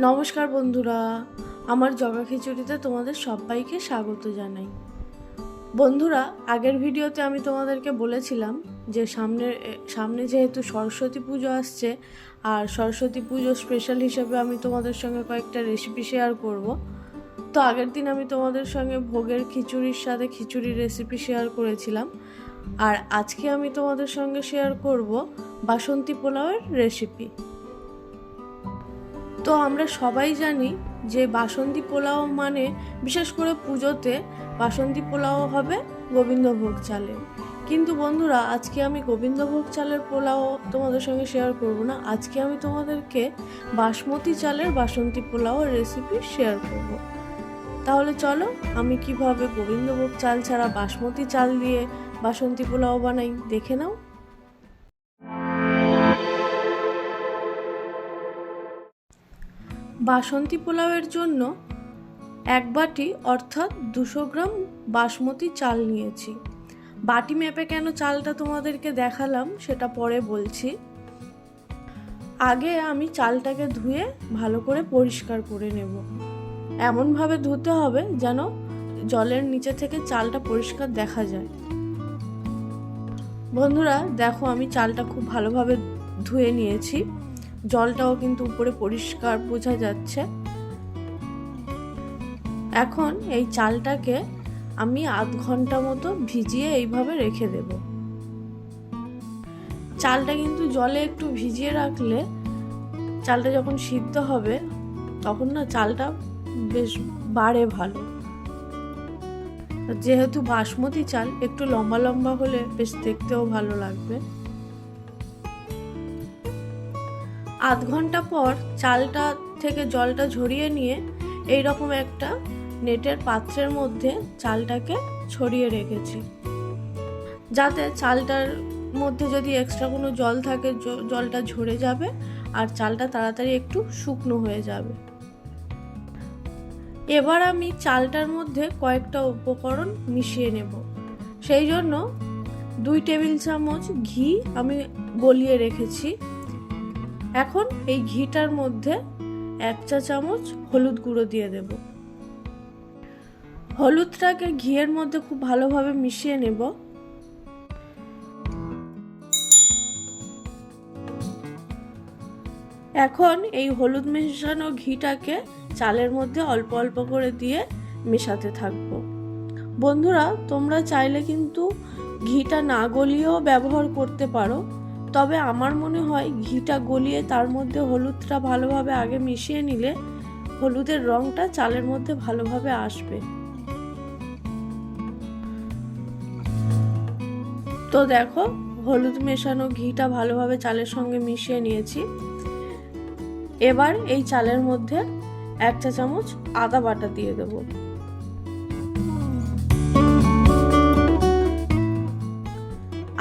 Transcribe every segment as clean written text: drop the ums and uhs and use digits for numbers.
নমস্কার বন্ধুরা, আমার জগা খিচুড়িতে তোমাদের সবাইকে স্বাগত জানাই। বন্ধুরা, আগের ভিডিওতে আমি তোমাদেরকে বলেছিলাম যে সামনে যেহেতু সরস্বতী পুজো আসছে, আর সরস্বতী পুজো স্পেশাল হিসেবে আমি তোমাদের সঙ্গে কয়েকটা রেসিপি শেয়ার করব। তো আগের দিন আমি তোমাদের সঙ্গে ভোগের খিচুড়ির সাথে খিচুড়ির রেসিপি শেয়ার করেছিলাম, আর আজকে আমি তোমাদের সঙ্গে শেয়ার করব বাসন্তী পোলাওয়ের রেসিপি। তো আমরা সবাই জানি যে বাসন্তী পোলাও মানে বিশেষ করে পুজোতে বাসন্তী পোলাও হবে গোবিন্দভোগ চালের। কিন্তু বন্ধুরা, আজকে আমি গোবিন্দভোগ চালের পোলাও তোমাদের সঙ্গে শেয়ার করব না। আজকে আমি তোমাদেরকে বাসমতি চালের বাসন্তী পোলাওর রেসিপি শেয়ার করব। তাহলে চলো আমি কিভাবে গোবিন্দভোগ চাল ছাড়া বাসমতি চাল দিয়ে বাসন্তী পোলাও বানাই দেখে নাও। বাসন্তী পোলাওয়ের জন্য এক বাটি অর্থাৎ 200 গ্রাম বাসমতি চাল নিয়েছি। বাটি মেপে কেন চালটা তোমাদেরকে দেখালাম সেটা পরে বলছি। আগে আমি চালটাকে ধুয়ে ভালো করে পরিষ্কার করে নেব। এমনভাবে ধুতে হবে যেন জলের নিচে থেকে চালটা পরিষ্কার দেখা যায়। বন্ধুরা দেখো, আমি চালটা খুব ভালোভাবে ধুয়ে নিয়েছি, জলটাও কিন্তু উপরে পরিষ্কার বোঝা যাচ্ছে। এখন এই চালটাকে আমি আধ ঘন্টা মতো ভিজিয়ে এইভাবে রেখে দেব। চালটা কিন্তু জলে একটু ভিজিয়ে রাখলে চালটা যখন সিদ্ধ হবে তখন না চালটা বেশ বাড়ে ভালো। যেহেতু বাসমতি চাল একটু লম্বা লম্বা হলে বেশ দেখতেও ভালো লাগবে। আধ ঘন্টা পর চালটা থেকে জলটা ঝরিয়ে নিয়ে এই রকম একটা নেটের পাত্রের মধ্যে চালটাকে ছড়িয়ে রেখেছি, যাতে চালটার মধ্যে যদি এক্সট্রা কোনো জল থাকে জলটা ঝরে যাবে আর চালটা তাড়াতাড়ি একটু শুকনো হয়ে যাবে। এবার আমি চালটার মধ্যে কয়েকটা উপকরণ মিশিয়ে নেব। সেই জন্য 2 টেবিল চামচ ঘি আমি গলিয়ে রেখেছি। এখন এই ঘিটার মধ্যে 1 চা চামচ হলুদ গুঁড়ো দিয়ে দেব। হলুদটাকে ঘিয়ের মধ্যে খুব ভালোভাবে মিশিয়ে নেব। এখন এই হলুদ মেশানো ঘিটাকে চালের মধ্যে অল্প অল্প করে দিয়ে মেশাতে থাকবো। বন্ধুরা, তোমরা চাইলে কিন্তু ঘিটা না গলিয়েও ব্যবহার করতে পারো, তবে আমার মনে হয় ঘিটা গলিয়ে তার মধ্যে হলুদটা ভালোভাবে আগে মিশিয়ে নিলে হলুদের রঙটা চালের মধ্যে ভালোভাবে আসবে। তো দেখো, হলুদ মেশানো ঘিটা ভালোভাবে চালের সঙ্গে মিশিয়ে নিয়েছি। এবার এই চালের মধ্যে 1 চা চামচ আদা বাটা দিয়ে দেব।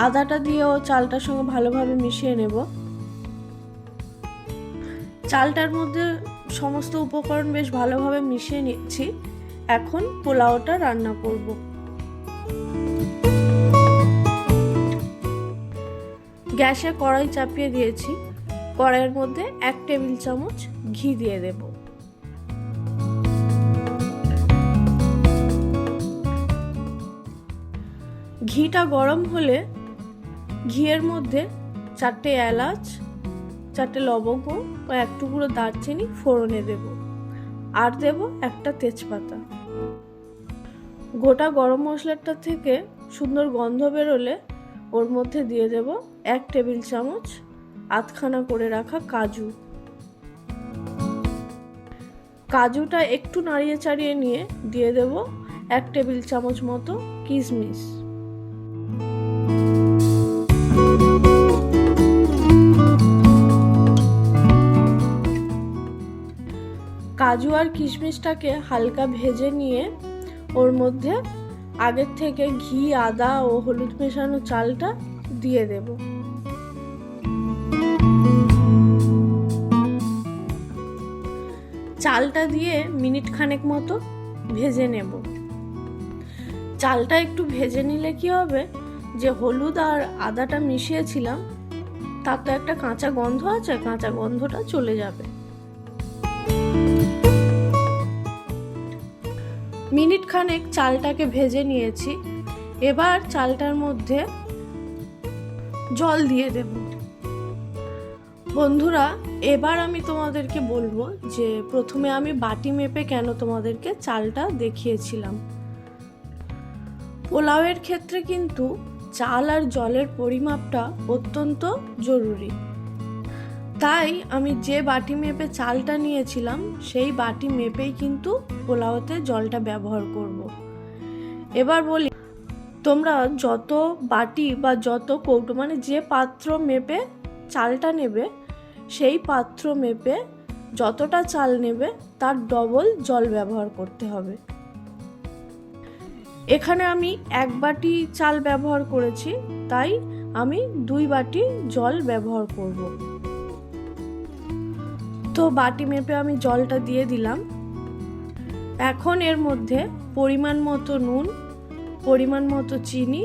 আদাটা দিয়েও চালটার সঙ্গে ভালোভাবে মিশিয়ে নেব। চালটার মধ্যে সমস্ত উপকরণ বেশ ভালোভাবে মিশিয়ে নিচ্ছি। এখন পোলাওটা রান্না করব। গ্যাসে কড়াই চাপিয়ে দিয়েছি। কড়াইয়ের মধ্যে 1 টেবিল চামচ ঘি দিয়ে দেব। ঘিটা গরম হলে ঘিয়ের মধ্যে 4টে এলাচ, 4টে লবঙ্গ ও 1 টুকরো দারচিনি ফোড়নে দেব, আর দেব একটা তেজপাতা। গোটা গরম মশলাটা থেকে সুন্দর গন্ধ বেরোলে ওর মধ্যে দিয়ে দেব 1 টেবিল চামচ আধখানা করে রাখা কাজু। কাজুটা একটু নাড়িয়ে চাড়িয়ে নিয়ে দিয়ে দেব 1 টেবিল চামচ মতো কিশমিশ। কাজু আর কিশমিশটাকে হালকা ভেজে নিয়ে ওর মধ্যে আগের থেকে ঘি, আদা ও হলুদ মেশানো চালটা দিয়ে দেব। চালটা দিয়ে মিনিট খানেক মতো ভেজে নেব। চালটা একটু ভেজে নিলে কি হবে, যে হলুদ আর আদাটা মিশিয়েছিলাম তার তো একটা কাঁচা গন্ধ আছে, কাঁচা গন্ধটা চলে যাবে। মিনিট খানেক চালটাকে ভেজে নিয়েছি। এবার চালটার মধ্যে জল দিয়ে দেব। বন্ধুরা, এবার আমি তোমাদেরকে বলবো যে প্রথমে আমি বাটি মেপে কেন তোমাদেরকে চালটা দেখিয়েছিলাম। পোলাওয়ের ক্ষেত্রে কিন্তু চাল আর জলের পরিমাপটা অত্যন্ত জরুরি। তাই আমি যে বাটি মেপে চালটা নিয়েছিলাম সেই বাটি মেপেই কিন্তু পোলাওতে জলটা ব্যবহার করব। এবার বলি, তোমরা যত বাটি বা যত কৌটো মানে যে পাত্র মেপে চালটা নেবে সেই পাত্র মেপে যতটা চাল নেবে তার ডবল জল ব্যবহার করতে হবে। এখানে আমি 1 বাটি চাল ব্যবহার করেছি, তাই আমি 2 বাটি জল ব্যবহার করব। তো বাটি মেপে আমি জলটা দিয়ে দিলাম। এখন এর মধ্যে পরিমাণ মতো নুন, পরিমাণ মতো চিনি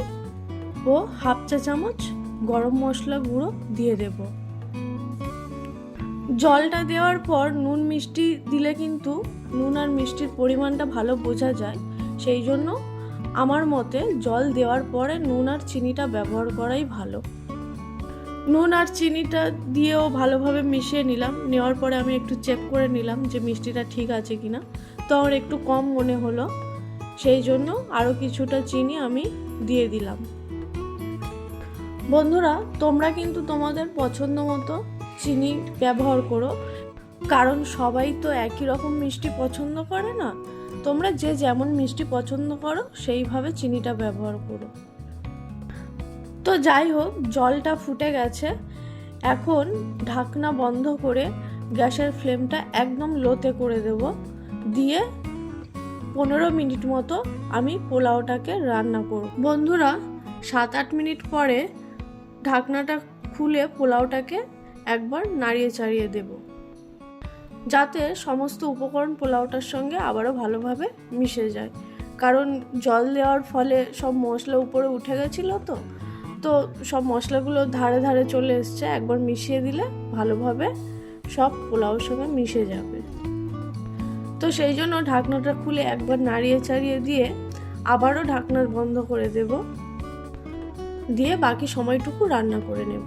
ও 1/2 চা চামচ গরম মশলা গুঁড়ো দিয়ে দেব। জলটা দেওয়ার পর নুন মিষ্টি দিলে কিন্তু নুন আর মিষ্টির পরিমাণটা ভালো বোঝা যায়, সেই জন্য আমার মতে জল দেওয়ার পরে নুন আর চিনিটা ব্যবহার করাই ভালো। নুন আর চিনিটা দিয়েও ভালোভাবে মিশিয়ে নিলাম। নেওয়ার পরে আমি একটু চেক করে নিলাম যে মিষ্টিটা ঠিক আছে কিনা। তো আমার একটু কম মনে হলো, সেই জন্য আরও কিছুটা চিনি আমি দিয়ে দিলাম। বন্ধুরা, তোমরা কিন্তু তোমাদের পছন্দ মতো চিনি ব্যবহার করো, কারণ সবাই তো একই রকম মিষ্টি পছন্দ করে না। তোমরা যে যেমন মিষ্টি পছন্দ করো সেইভাবে চিনিটা ব্যবহার করো। তো যাই হোক, জলটা ফুটে গেছে। এখন ঢাকনা বন্ধ করে গ্যাসের ফ্লেমটা একদম লোতে করে দেব। দিয়ে 15 মিনিট মতো আমি পোলাওটাকে রান্না করব। বন্ধুরা, 7-8 মিনিট পরে ঢাকনাটা খুলে পোলাওটাকে একবার নাড়িয়ে চাড়িয়ে দেব, যাতে সমস্ত উপকরণ পোলাওটার সঙ্গে আবারও ভালোভাবে মিশে যায়। কারণ জল দেওয়ার ফলে সব মশলা উপরে উঠে গেছিলো, তো সব মশলাগুলো ধারে ধারে চলে এসছে। একবার মিশিয়ে দিলে ভালোভাবে সব পোলাওর সঙ্গে মিশে যাবে। তো সেই জন্য ঢাকনাটা খুলে একবার নাড়িয়ে চাড়িয়ে দিয়ে আবারও ঢাকনা বন্ধ করে দেব, দিয়ে বাকি সময়টুকু রান্না করে নেব।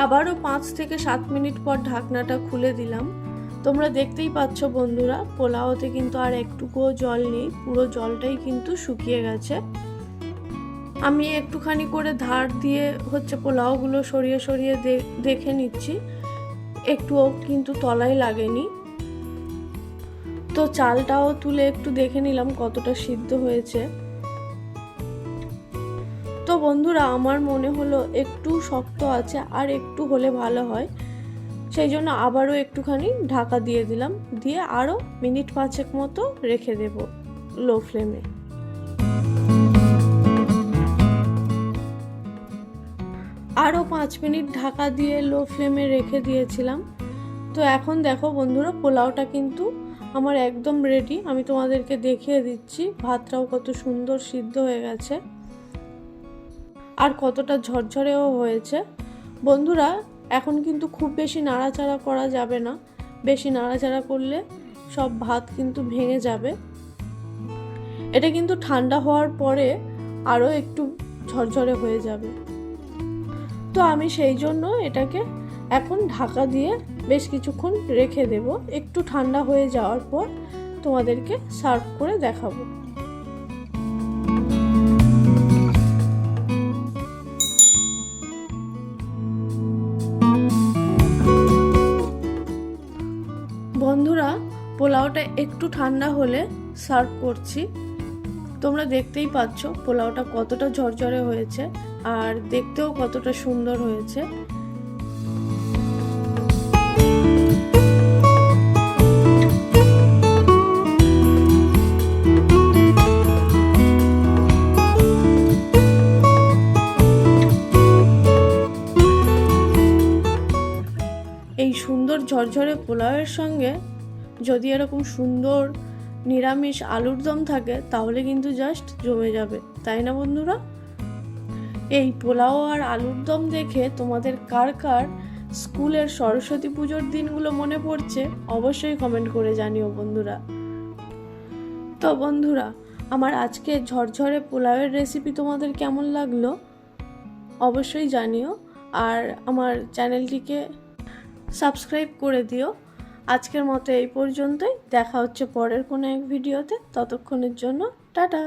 আবারও 5 থেকে 7 মিনিট পর ঢাকনাটা খুলে দিলাম। তোমরা দেখতেই পাচ্ছ বন্ধুরা, পোলাওতে কিন্তু আর একটুকুও জল নেই, পুরো জলটাই কিন্তু শুকিয়ে গেছে। আমি একটুখানি করে ধার দিয়ে পোলাওগুলো সরিয়ে সরিয়ে দেখে নিচ্ছি, একটুও কিন্তু তলায় লাগেনি। তো চালটাও তুলে একটু দেখে নিলাম কতটা সিদ্ধ হয়েছে। তো বন্ধুরা, আমার মনে হলো একটু শক্ত আছে, আর একটু হলে ভালো হয়। সেই জন্য আবারও একটুখানি ঢাকা দিয়ে দিলাম, দিয়ে আরও মিনিট 5 মতো রেখে দেব লো ফ্লেমে। আরও 5 মিনিট ঢাকা দিয়ে লো ফ্লেমে রেখে দিয়েছিলাম। তো এখন দেখো বন্ধুরা, পোলাওটা কিন্তু আমার একদম রেডি। আমি তোমাদেরকে দেখিয়ে দিচ্ছি, ভাতটাও কত সুন্দর সিদ্ধ হয়ে গেছে আর কতটা ঝরঝরেও হয়েছে। বন্ধুরা, এখন কিন্তু খুব বেশি নাড়াচাড়া করা যাবে না, বেশি নাড়াচাড়া করলে সব ভাত কিন্তু ভেঙে যাবে। এটা কিন্তু ঠান্ডা হওয়ার পরে আরও একটু ঝরঝরে হয়ে যাবে। তো আমি সেই জন্য এটাকে এখন ঢাকা দিয়ে বেশ কিছুক্ষণ রেখে দেব। একটু ঠান্ডা হয়ে যাওয়ার পর তোমাদেরকে সার্ভ করে দেখাবো। বন্ধুরা, পোলাওটা একটু ঠান্ডা হলে সার্ভ করছি। তোমরা দেখতেই পাচ্ছ পোলাওটা কতটা ঝরঝরে হয়েছে আর দেখতেও কতটা সুন্দর হয়েছে। এই সুন্দর ঝরঝরে পোলাওয়ের সঙ্গে যদি এরকম সুন্দর নিরামিষ আলুর দম থাকে তাহলে কিন্তু জাস্ট জমে যাবে, তাই না বন্ধুরা? এই পোলাও আর আলুর দম দেখে তোমাদের কার কার স্কুলের সরস্বতী পুজোর দিনগুলো মনে পড়ছে অবশ্যই কমেন্ট করে জানিও বন্ধুরা। তো বন্ধুরা, আমার আজকে ঝরঝরে পোলাওয়ের রেসিপি তোমাদের কেমন লাগলো অবশ্যই জানিও, আর আমার চ্যানেলটিকে সাবস্ক্রাইব করে দিও। আজকের মতো এই পর্যন্তই, দেখা হচ্ছে পরের কোনো এক ভিডিওতে। ততক্ষণের জন্য টাটা।